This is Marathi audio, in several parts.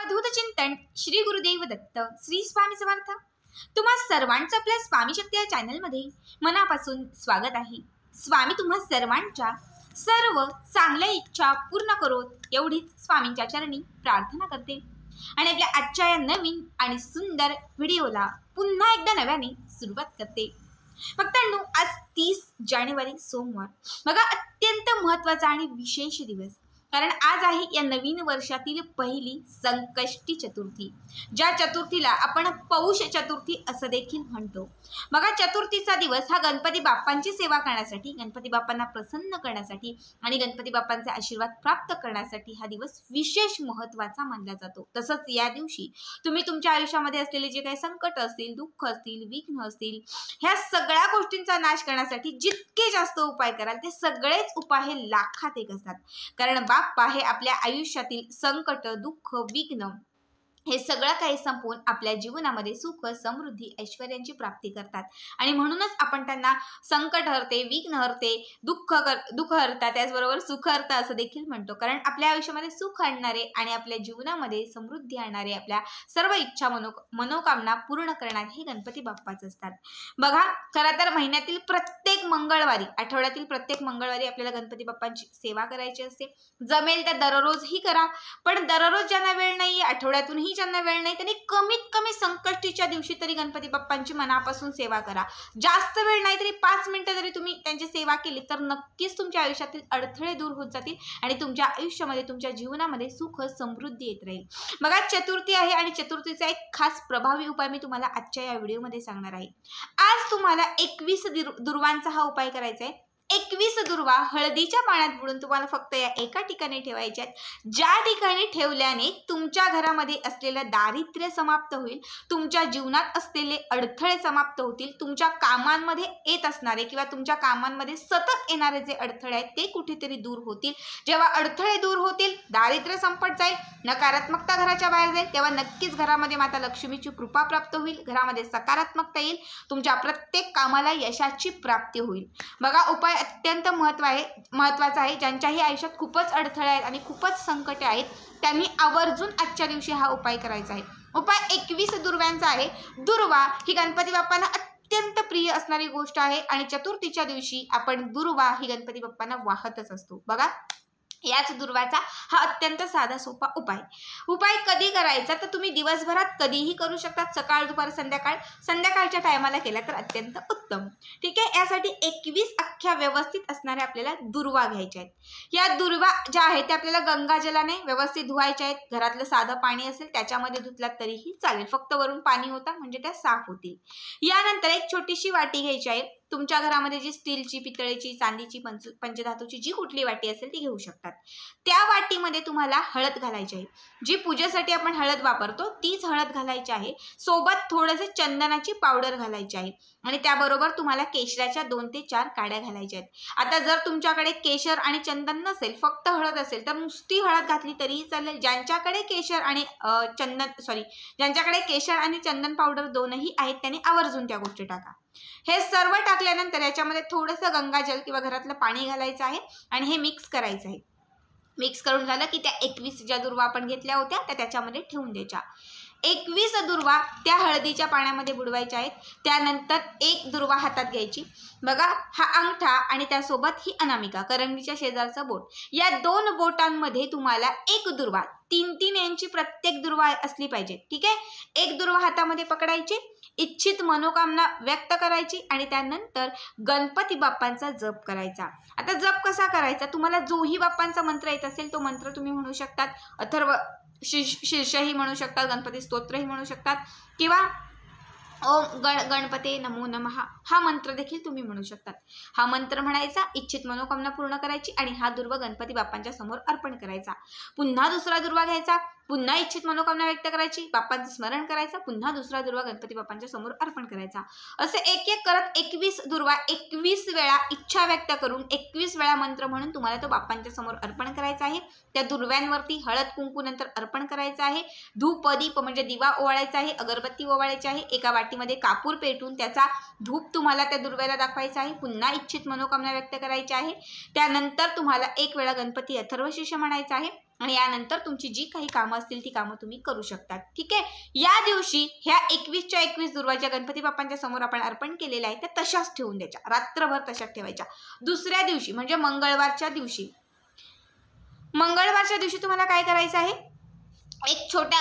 अवधूत चिंतन श्री गुरुदेव दत्त श्री स्वामी समर्थ। तुम्हा सर्वांचं आपल्या स्वामी शक्ती या चॅनलमध्ये मनापासून स्वागत आहे। स्वामी तुम्हा सर्वांच्या सर्व चांगल्या इच्छा पूर्ण करोत एवढीच स्वामींच्या चरणी प्रार्थना करते आणि आपल्या आजच्या या नवीन आणि सुंदर व्हिडिओला पुन्हा एकदा नव्याने सुरुवात करते। भक्तांनो, आज 30 जानेवारी सोमवार बघा, अत्यंत महत्त्वाचा आणि विशेष दिवस, कारण आज आहे या नवीन वर्षातील पहिली संकष्टी चतुर्थी, ज्या चतुर्थीला आपण पौष चतुर्थी असं देखील म्हणतो। बघा, चतुर्थीचा दिवस हा गणपती बाप्पांची सेवा करण्यासाठी, गणपती बाप्पांना प्रसन्न करण्यासाठी आणि गणपती बाप्पांचे आशीर्वाद प्राप्त करण्यासाठी हा दिवस विशेष महत्त्वाचा मानला जातो। तसंच या दिवशी तुम्ही तुमच्या आयुष्यामध्ये असलेले जे काही संकट असतील, दुःख असतील, विघ्न असतील, ह्या सगळ्या गोष्टींचा नाश करण्यासाठी जितके जास्त उपाय कराल ते सगळेच उपाय हे लाखात एक असतात, कारण बाप्पा हे आपल्या आयुष्यातील संकट, दुःख, विघ्न हे सगळं काही संपवून आपल्या जीवनामध्ये सुख, समृद्धी, ऐश्वर्यांची प्राप्ती करतात आणि म्हणूनच आपण त्यांना संकट हरते, विघ्न हरते, दुःख हरता, त्याचबरोबर सुख हरता असं देखील म्हणतो, कारण आपल्या आयुष्यामध्ये सुख आणणारे आणि आपल्या जीवनामध्ये समृद्धी आणणारे, आपल्या सर्व इच्छा मनोकामना पूर्ण करणारे हे गणपती बाप्पाच असतात। बघा, खरं तर महिन्यातील प्रत्येक मंगळवारी, आठवड्यातील प्रत्येक मंगळवारी आपल्याला गणपती बाप्पांची सेवा करायची असते। जमेल तर दररोजही करा, पण दररोज ज्यांना वेळ नाही, आठवड्यातूनही ज्यांना वेळ नाही, त्यांनी कमीत कमी संकष्टीच्या दिवशी तरी गणपती बाप्पांची मनापासून सेवा करा। जास्त वेळ नाही तरी 5 मिनिटं जरी तुम्ही त्यांची सेवा केली तर नक्कीच तुमच्या आयुष्यातील अडथळे दूर होत जातील आणि तुमच्या आयुष्यामध्ये, तुमच्या जीवनामध्ये सुख, समृद्धी येत राहील। बघा, चतुर्थी आहे आणि चतुर्थीचा एक खास प्रभावी उपाय मी तुम्हाला आजच्या या व्हिडिओमध्ये सांगणार आहे। आज तुम्हाला 21 दुर्वांचा हा उपाय करायचा आहे। 21 दुर्वा हळदीच्या पाण्यात बुडून तुम्हाला फक्त या एका ठिकाणी ठेवायच्या आहेत, ज्या ठिकाणी ठेवल्याने तुमच्या घरामध्ये असलेलं दारिद्र्य समाप्त होईल, तुमच्या जीवनात असलेले अडथळे समाप्त होतील, तुमच्या कामांमध्ये येत असणारे किंवा तुमच्या कामांमध्ये सतत येणारे जे अडथळे आहेत ते कुठेतरी दूर होतील। जेव्हा अडथळे दूर होतील, दारिद्र्य संपत जाईल, नकारात्मकता घराच्या बाहेर जाईल, तेव्हा नक्कीच घरामध्ये माता लक्ष्मीची कृपा प्राप्त होईल, घरामध्ये सकारात्मकता येईल, तुमच्या प्रत्येक कामाला यशाची प्राप्ती होईल। बघा, उपाय अत्यंत महत्त्वाचा आहे। ज्यांच्याही आयुष्यात खूपच अडथळे आहेत आणि खूपच संकटे आहेत, त्यांनी आवर्जून आजच्या दिवशी हा उपाय करायचा आहे। उपाय 21 दुर्व्यांचा आहे। दुर्वा ही गणपती बाप्पांना अत्यंत प्रिय असणारी गोष्ट आहे आणि चतुर्थीच्या दिवशी आपण दुर्वा ही गणपती बाप्पांना वाहतच असतो। बघा, याच दुर्वाचा हा अत्यंत साधा सोपा उपाय कधी करायचा तर तुम्ही दिवसभरात कधीही करू शकता, सकाळ, दुपार, संध्याकाळच्या टायमाला केला तर अत्यंत उत्तम। ठीक आहे, यासाठी 21 अख्ख्या व्यवस्थित असणारे आपल्याला दुर्वा घ्यायचे आहेत। या दुर्वा ज्या आहेत त्या आपल्याला गंगाजलाने व्यवस्थित धुवायच्या आहेत। घरातलं साधं पाणी असेल त्याच्यामध्ये धुतलात तरीही चालेल, फक्त वरून पाणी होता म्हणजे त्या साफ होतील। यानंतर एक छोटीशी वाटी घ्यायची आहे। तुमच्या घरामध्ये जी स्टीलची, पितळेची, चांदीची, पंचधातूची जी कुठली वाटी असेल ती घेऊ शकतात। त्या वाटीमध्ये तुम्हाला हळद घालायची आहे। जी पूजेसाठी आपण हळद वापरतो तीच हळद घालायची आहे। सोबत थोडेसे चंदनाची पावडर घालायची आहे आणि त्याबरोबर तुम्हाला केशराच्या 2 ते 4 काड्या घालायच्या आहेत। आता जर तुमच्याकडे केशर आणि चंदन नसेल, फक्त हळद असेल तर नुसती हळद घातली तरीही चालेल। ज्यांच्याकडे केशर आणि चंदन पावडर दोनही आहेत त्यांनी आवर्जून त्या गोष्टी टाका। हे सर्व टाकल्यानंतर याच्यामध्ये थोडंसं गंगाजल किंवा घरातलं पाणी घालायचं आहे आणि हे मिक्स करायचं आहे। मिक्स करून झालं की त्या 21 ज्या दुर्वा आपण घेतल्या होत्या त्या त्याच्यामध्ये ठेवून द्यायच्या। 21 दुर्वा त्या हळदीच्या पाण्यामध्ये बुडवायच्या आहेत। त्यानंतर एक दुर्वा हातात घ्यायची। बघा, हा अंगठा आणि त्यासोबत ही अनामिका, करंगीच्या शेजारचं बोट, या 2 बोटांमध्ये तुम्हाला एक दुर्वा, 3-3 यांची प्रत्येक दुर्वा असली पाहिजे। ठीक आहे, एक दुर्वा हातामध्ये पकडायची, इच्छित मनोकामना व्यक्त करायची आणि त्यानंतर गणपती बाप्पांचा जप करायचा। आता जप कसा करायचा, तुम्हाला जोही बाप्पांचा मंत्र येत असेल तो मंत्र तुम्ही म्हणू शकतात, अथर्व शीर्षही म्हणू शकतात, गणपती स्तोत्रही म्हणू शकतात किंवा ओम गणपते नमो नमः हा मंत्र देखील तुम्ही म्हणू शकतात। हा मंत्र म्हणायचा, इच्छित मनोकामना पूर्ण करायची आणि हा दुर्वा गणपती बाप्पांच्या समोर अर्पण करायचा। पुन्हा दुसरा दुर्वा घ्यायचा, पुन्हा इच्छित मनोकामना व्यक्त करायची, बाप्पांचं स्मरण करायचं, पुन्हा दुसरा दुर्वा गणपती बाप्पांच्या समोर अर्पण करायचा। असे एक एक करत 21 दुर्वा 21 वेळा इच्छा व्यक्त करून 21 वेळा मंत्र म्हणून तुम्हाला तो बाप्पांच्या समोर अर्पण करायचा आहे। त्या दुर्व्यांवरती हळद कुंकू नंतर अर्पण करायचं आहे। धूप दीप म्हणजे दिवा ओवाळायचा आहे, अगरबत्ती ओवाळायची आहे, एका वाटीमध्ये कापूर पेटून त्याचा धूप तुम्हाला त्या दुर्व्याला दाखवायचा आहे। पुन्हा इच्छित मनोकामना व्यक्त करायची आहे। त्यानंतर तुम्हाला एक वेळा गणपती अथर्वशीर्ष म्हणायचा आहे आणि यानंतर तुमची जी काही कामं असतील ती कामं तुम्ही करू शकतात. ठीक आहे. या दिवशी ह्या 21च्या 21 दुर्वा ज्या गणपती बाप्पांच्या समोर आपण अर्पण केलेल्या आहेत त्या तशाच ठेवून द्यायच्या, रात्रभर तशाच ठेवायच्या. दुसऱ्या दिवशी म्हणजे मंगळवारच्या दिवशी तुम्हाला काय करायचं आहे, एक छोट्या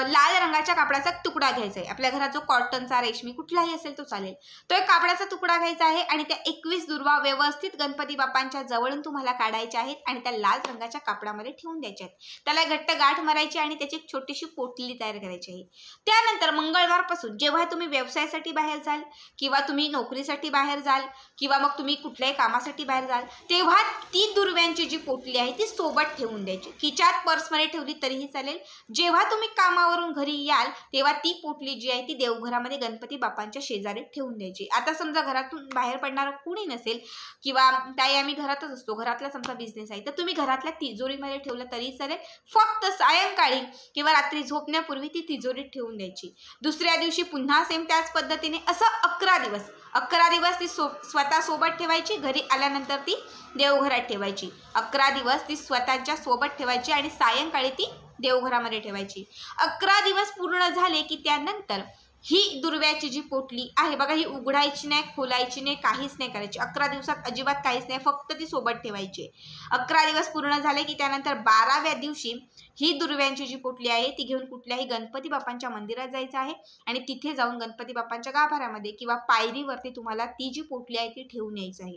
लाल रंगाच्या कापडाचा तुकडा घ्यायचा आहे. आपल्या घरात जो कॉटनचा, रेशमी कुठलाही असेल तो चालेल. तो एक कापडाचा तुकडा घ्यायचा आहे आणि त्या 21 दुर्वा व्यवस्थित गणपती बाप्पांच्या जवळून तुम्हाला काढायच्या आहेत आणि त्या लाल रंगाच्या कापडामध्ये ठेवून द्यायच्या आहेत. त्याला घट्ट गाठ मारायची आणि त्याची एक छोटीशी पोटली तयार करायची आहे. त्यानंतर मंगळवारपासून जेव्हा तुम्ही व्यवसायासाठी बाहेर जाल किंवा तुम्ही नोकरीसाठी बाहेर जाल किंवा मग तुम्ही कुठल्याही कामासाठी बाहेर जाल, तेव्हा ती दुर्व्यांची जी पोटली आहे ती सोबत ठेवून द्यायची. खिचात पर्समध्ये ठेवली तरीही चालेल. जेव्हा तुम्ही कामावरून घरी याल तेव्हा ती पोटली जी आहे ती देवघरामध्ये गणपती बाप्पांच्या शेजारी ठेवून द्यायची. आता समजा घरातून बाहेर पडणारं कुणी नसेल किंवा ताई आम्ही घरातच असतो, घरातलाच आमचा बिझनेस आहे, तर तुम्ही घरातल्या तिजोरीमध्ये ठेवलं तरी चालेल. फक्त सायंकाळी किंवा रात्री झोपण्यापूर्वी ती तिजोरीत ठेवून द्यायची. दुसऱ्या दिवशी पुन्हा सेम त्याच पद्धतीने असं 11 दिवस ती स्वतः सोबत ठेवायची. घरी आल्यानंतर ती देवघरात ठेवायची. 11 दिवस ती स्वतःच्या सोबत ठेवायची आणि सायंकाळी ती देवघरामध्ये ठेवायची. 11 दिवस पूर्ण झाले की त्यानंतर ही दुर्व्याची जी पोटली आहे बघा, ही उघडायची नाही, खोलायची नाही, काहीच नाही करायची. 11 दिवसात अजिबात काहीच नाही, फक्त ती सोबत ठेवायची. 11 दिवस पूर्ण झाले की त्यानंतर 12व्या दिवशी ही दुर्व्यांची जी पोटली आहे ती घेऊन कुठल्याही गणपती बाप्पांच्या मंदिरात जायचं आहे आणि तिथे जाऊन गणपती बाप्पांच्या गाभाऱ्यामध्ये किंवा पायरीवरती तुम्हाला ती जी पोटली आहे ती ठेवून यायची आहे.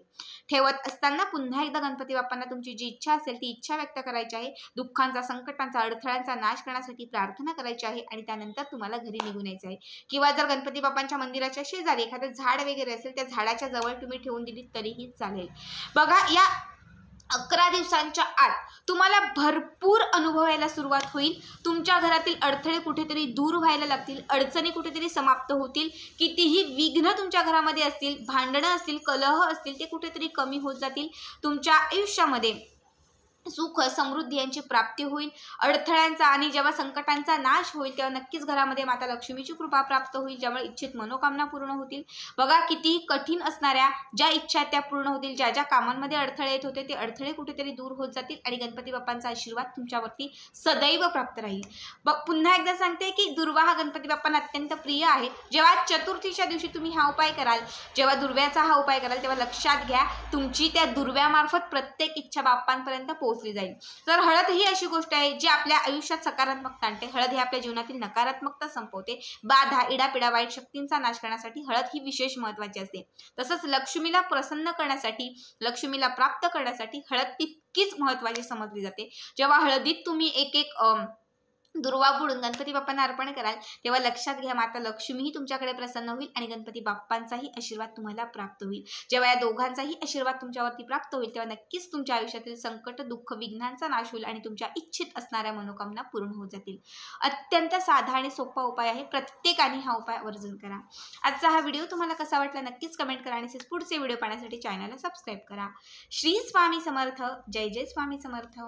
ठेवत असताना पुन्हा एकदा गणपती बाप्पांना तुमची जी इच्छा असेल ती इच्छा व्यक्त करायची आहे. दुःखांचा, संकटांचा, अडथळ्यांचा नाश करण्यासाठी प्रार्थना करायची आहे आणि त्यानंतर तुम्हाला घरी निघून यायचं आहे. किंवा जर गणपती बाप्पांच्या मंदिराच्या शेजारी एखादं झाड वगैरे असेल त्या झाडाच्या जवळ तुम्ही ठेवून दिली तरीही चालेल. बघा, या 11 दिवसांच्या आत तुम्हाला भरपूर अनुभवायला सुरुवात होईल. तुमच्या घरातील अडथळे कुठेतरी दूर व्हायला लागतील, अडचणी कुठेतरी समाप्त होतील, कितीही विघ्न तुमच्या घरामध्ये असतील, भांडणं असतील, कलह असतील, ते कुठेतरी कमी होत जातील. तुमच्या आयुष्यामध्ये सुख, समृद्धी यांची प्राप्ती होईल. अडथळ्यांचा आणि जेव्हा संकटांचा नाश होईल तेव्हा नक्कीच घरामध्ये माता लक्ष्मीची कृपा प्राप्त होईल, ज्यामुळे इच्छित मनोकामना पूर्ण होतील. बघा, किती कठीण असणाऱ्या ज्या इच्छा त्या पूर्ण होतील. ज्या ज्या कामांमध्ये अडथळे येत होते ते अडथळे कुठेतरी दूर होत जातील आणि गणपती बाप्पांचा आशीर्वाद तुमच्यावरती सदैव प्राप्त राहील. पुन्हा एकदा सांगते की दुर्वा हा गणपती बाप्पांना अत्यंत प्रिय आहे. जेव्हा चतुर्थीच्या दिवशी तुम्ही हा उपाय कराल, जेव्हा दुर्व्याचा हा उपाय कराल, तेव्हा लक्षात घ्या तुमची त्या दुर्व्यामार्फत प्रत्येक इच्छा बाप्पांपर्यंत जाईल. तर हळद ही अशी गोष्ट आहे जी आपल्या आयुष्यात सकारात्मकता आणते. हळद ही आपल्या जीवनातील नकारात्मकता संपवते. बाधा, इडापिडा, वाईट शक्तींचा नाश करण्यासाठी हळद ही विशेष महत्त्वाची असते. तसंच लक्ष्मीला प्रसन्न करण्यासाठी, लक्ष्मीला प्राप्त करण्यासाठी हळद तितकीच महत्त्वाची समजली जाते. जेव्हा हळदीत तुम्ही एक दुर्वा बुडून गणपती बाप्पांना अर्पण कराल तेव्हा लक्षात घ्या माता लक्ष्मीही तुमच्याकडे प्रसन्न होईल आणि गणपती बाप्पांचाही आशीर्वाद तुम्हाला प्राप्त होईल. जेव्हा या दोघांचाही आशीर्वाद तुमच्यावरती प्राप्त होईल तेव्हा नक्कीच तुमच्या आयुष्यातील संकट, दुःख, विघ्नांचा नाश होईल आणि तुमच्या इच्छित असणाऱ्या मनोकामना पूर्ण होत जातील. अत्यंत साधा आणि सोपा उपाय आहे. प्रत्येकाने हा उपाय आवर्जून करा. आजचा हा व्हिडिओ तुम्हाला कसा वाटला नक्कीच कमेंट करा आणि पुढचे व्हिडिओ पाहण्यासाठी चॅनलला सबस्क्राईब करा. श्री स्वामी समर्थ. जय जय स्वामी समर्थ.